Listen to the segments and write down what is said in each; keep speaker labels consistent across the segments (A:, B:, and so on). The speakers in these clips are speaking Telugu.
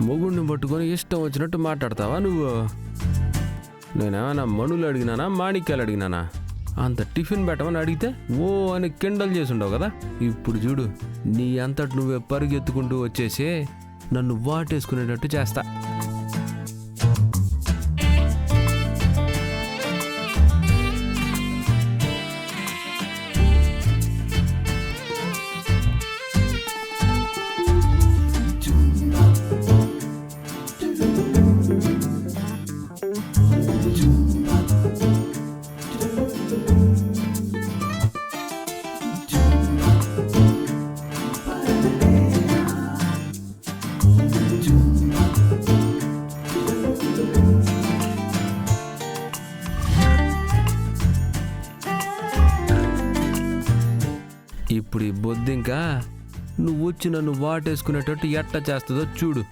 A: మొగుడిని పట్టుకొని ఇష్టం వచ్చినట్టు మాట్లాడతావా నువ్వు? నేనేమన్నా మనులు అడిగినానా, మాణిక్యాలు అడిగినానా? అంత టిఫిన్ పెట్టమని అడిగితే ఓ అని కిండల్ చేసి ఉండవు కదా. ఇప్పుడు చూడు, నీ అంతటి నువ్వే పరిగెత్తుకుంటూ వచ్చేసి నన్ను వాటేసుకునేటట్టు చేస్తా. ఇప్పుడు ఈ బొద్దింకా నువ్వు వచ్చి నన్ను వాటేసుకునేటట్టు ఎట్ట చేస్తుందో చూడు.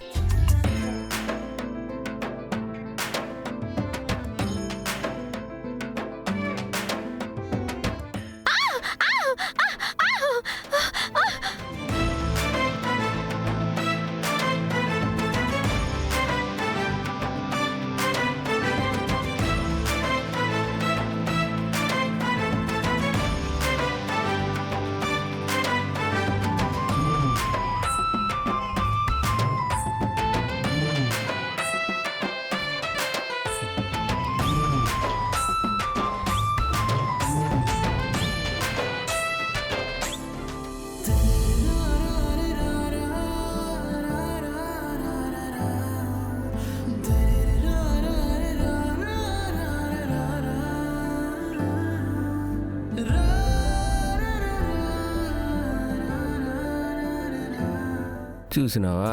A: చూసినావా,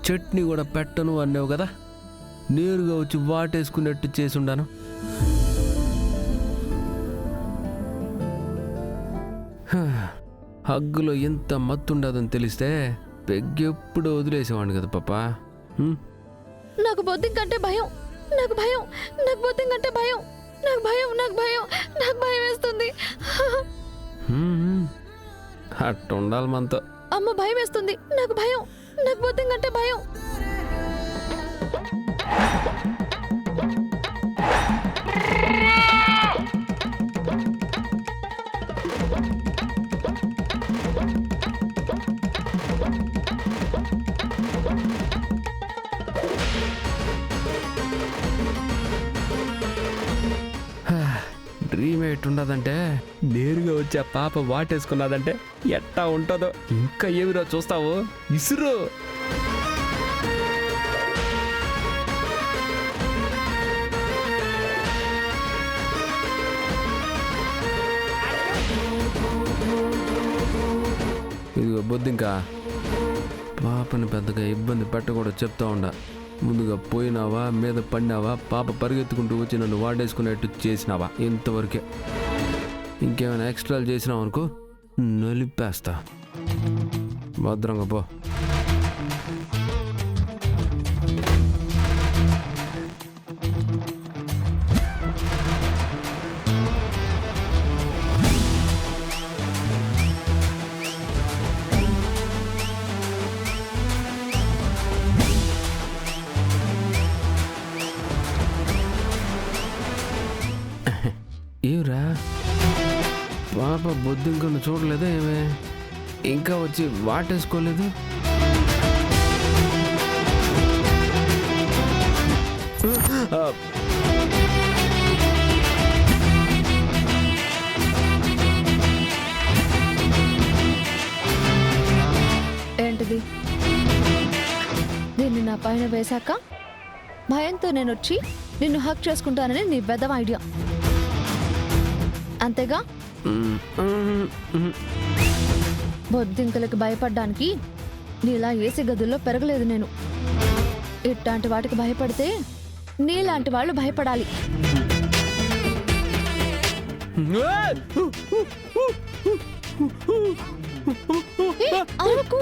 A: చట్నీ కూడా పెట్టను అన్నావు కదా, నేరుగా వచ్చి వాటేసుకున్నట్టు చేసుండాను. హగ్గులో ఎంత మత్తుండదని తెలిస్తే పెగ్గెప్పుడు వదిలేసేవాడిని కదా పాపా.
B: నాకు బొద్దింకంటే భయం, నాకు భయం, నాకు బొద్దింకంటే భయం, నాకు భయం, నాకు భయం, నాకు భయం వేస్తుంది.
A: అట్ట ఉండాలి మనతో.
B: అమ్మ భయం వేస్తుంది, నాకు భయం, నాకు బొద్దింకంటే భయం.
A: డ్రీమ్ ఎట్టుండదంటే నేరుగా వచ్చి ఆ పాప వాటేసుకున్నదంటే ఎట్టా ఉంటుందో. ఇంకా ఏమిరో చూస్తావు, ఇసురు. ఇదిగో బొద్దింకా, పాపని పెద్దగా ఇబ్బంది పెట్టకూడదు చెప్తా ఉండ. ముందుగా పోయినావా, మీద పడినావా, పాప పరిగెత్తుకుంటూ వచ్చి నన్ను వాడేసుకునేట్టు చేసినావా, ఇంతవరకే. ఇంకేమైనా ఎక్స్ట్రాలు చేసినావు అనుకో, నలిపేస్తా. భద్రంగా పో. ఏమిరా పాప బొద్దింకను చూడలేదా ఏమే? ఇంకా వచ్చి వాటేసుకోలేదు.
B: ఏంటిది? దీన్ని నా పైన వేశాక భయంతో నేను వచ్చి నిన్ను హక్ చేసుకుంటానని నీ బెదవ ఐడియా, అంతేగా? బొద్దింకలకు భయపడ్డానికి నీలా ఏసీ గదుల్లో పెరగలేదు నేను. ఇట్లాంటి వాటికి భయపడితే నీలాంటి వాళ్ళు భయపడాలి. అరకు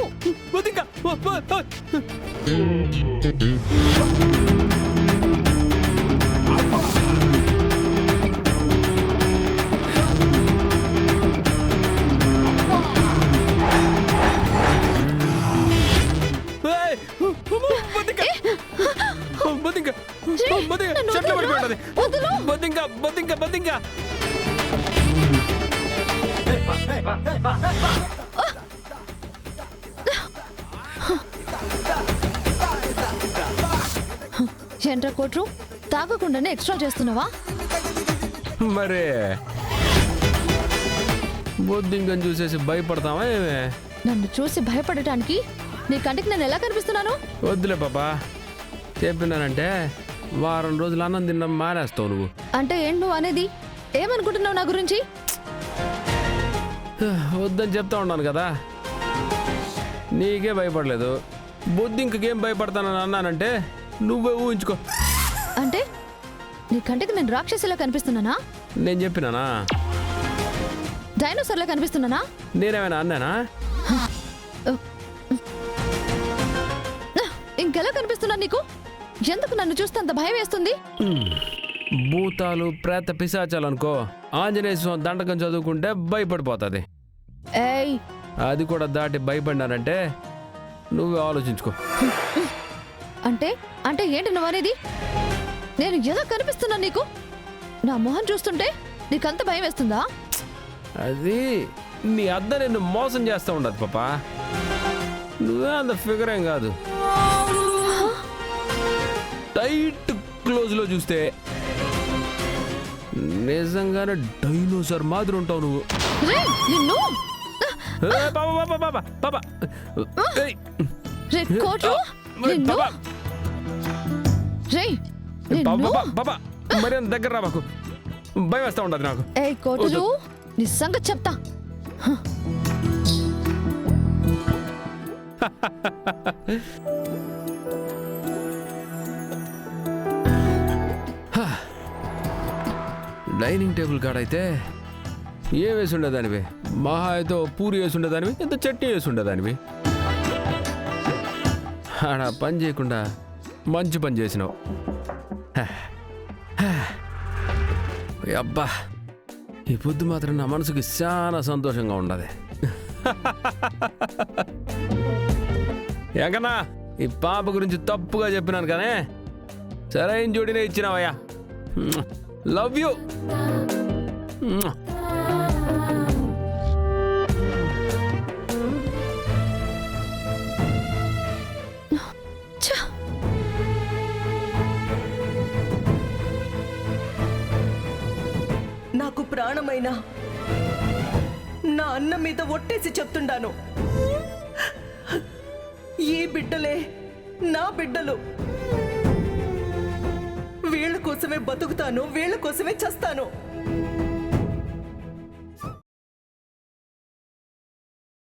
A: బొద్దింక
B: నన్ను
A: చెట్లు
B: వదలరా?
A: పడిపోయి
B: వదలు.
A: బొద్దింక బొద్దింక బొద్దింక
B: ఏంట్రా కోట్రు తాగకుండానే ఎక్స్ట్రా చేస్తున్నావా?
A: మరి బొద్దింకని చూసేసి భయపడతావా ఏమే?
B: నన్ను చూసి భయపడటానికి నీ కంటికి నేను ఎలా కనిపిస్తున్నాను?
A: వద్దులే పాపా, చెప్పినానంటే వారం రోజులు అన్నం తిన్నాం మానేస్తావు నువ్వు.
B: అంటే ఏంటి నువ్వు అనేది? ఏమనుకుంటున్నావు నా గురించి?
A: వద్దని చెప్తా ఉన్నాను కదా, నీకే భయపడలేదు, బొద్దింకకేం భయపడతానని అన్నానంటే నువ్వే ఊహించుకో.
B: అంటే నీ కంటికి నేను రాక్షసిలా కనిపిస్తున్నానా?
A: నేను చెప్పినానా?
B: డైనోసార్లా కనిపిస్తున్నానా?
A: నేనేమైనా అన్నానా?
B: ఇంకెలా కనిపిస్తున్నా నీకు? ఎందుకు నన్ను చూస్తే అంత భయం వేస్తుంది?
A: భూతాలు ప్రేత పిశాచాలు అనుకో, ఆంజనేయ స్వామి దండకం చదువుకుంటే భయపడిపోతుంది.
B: ఏయ్,
A: అది కూడా దాటి భయపడినానంటే నువ్వే ఆలోచించుకో.
B: అంటే అంటే ఏంటి నువ్వు అనేది? నేను ఎలా కనిపిస్తున్నా నీకు? నా మొహం చూస్తుంటే నీకంత భయం వేస్తుందా?
A: అది నీ అద్ద నిన్ను మోసం చేస్తూ ఉండదు పాపా, నువ్వే అంత ఫిగర్ ఏం కాదు. టైట్ క్లోజ్లో చూస్తే నిజంగానే డైనోసార్ మాదిరి ఉంటావు నువ్వు.
B: రేయ్, నిన్ను
A: ఏ, పాపా పాపా పాపా పాపా ఏయ్,
B: రే కోటు, నిన్ను
A: పాపా
B: రేయ్,
A: పాపా
B: నిన్ను
A: పాపా మరి అంత దగ్గర రా మాకు, భయం వేస్తూ ఉండదు నాకు.
B: ఏయ్ కోటు, నీ సంగతి చెప్తా.
A: డైనింగ్ టేబుల్ కాడైతే ఏం వేసి ఉండేదానివి? మహా అయితే ఓ పూరి వేసి ఉండేదానివి, ఇంత చట్నీ వేసి ఉండేదానివి. ఆడ పని చేయకుండా మంచి పని చేసినావు. అబ్బా, ఈ పొద్దు మాత్రం నా మనసుకి చాలా సంతోషంగా ఉండదు. ఎంకన్నా ఈ పాప గురించి తప్పుగా చెప్పినాను కానీ సరైన జోడినే ఇచ్చినావయ్యా. Love you.
C: నాకు ప్రాణమైన నా అన్న మీద ఒట్టేసి చెప్తుండాను, ఈ బిడ్డలే నా బిడ్డలు. వీళ్ళ కోసమే బతుకుతాను, వీళ్ళ కోసమే చస్తాను.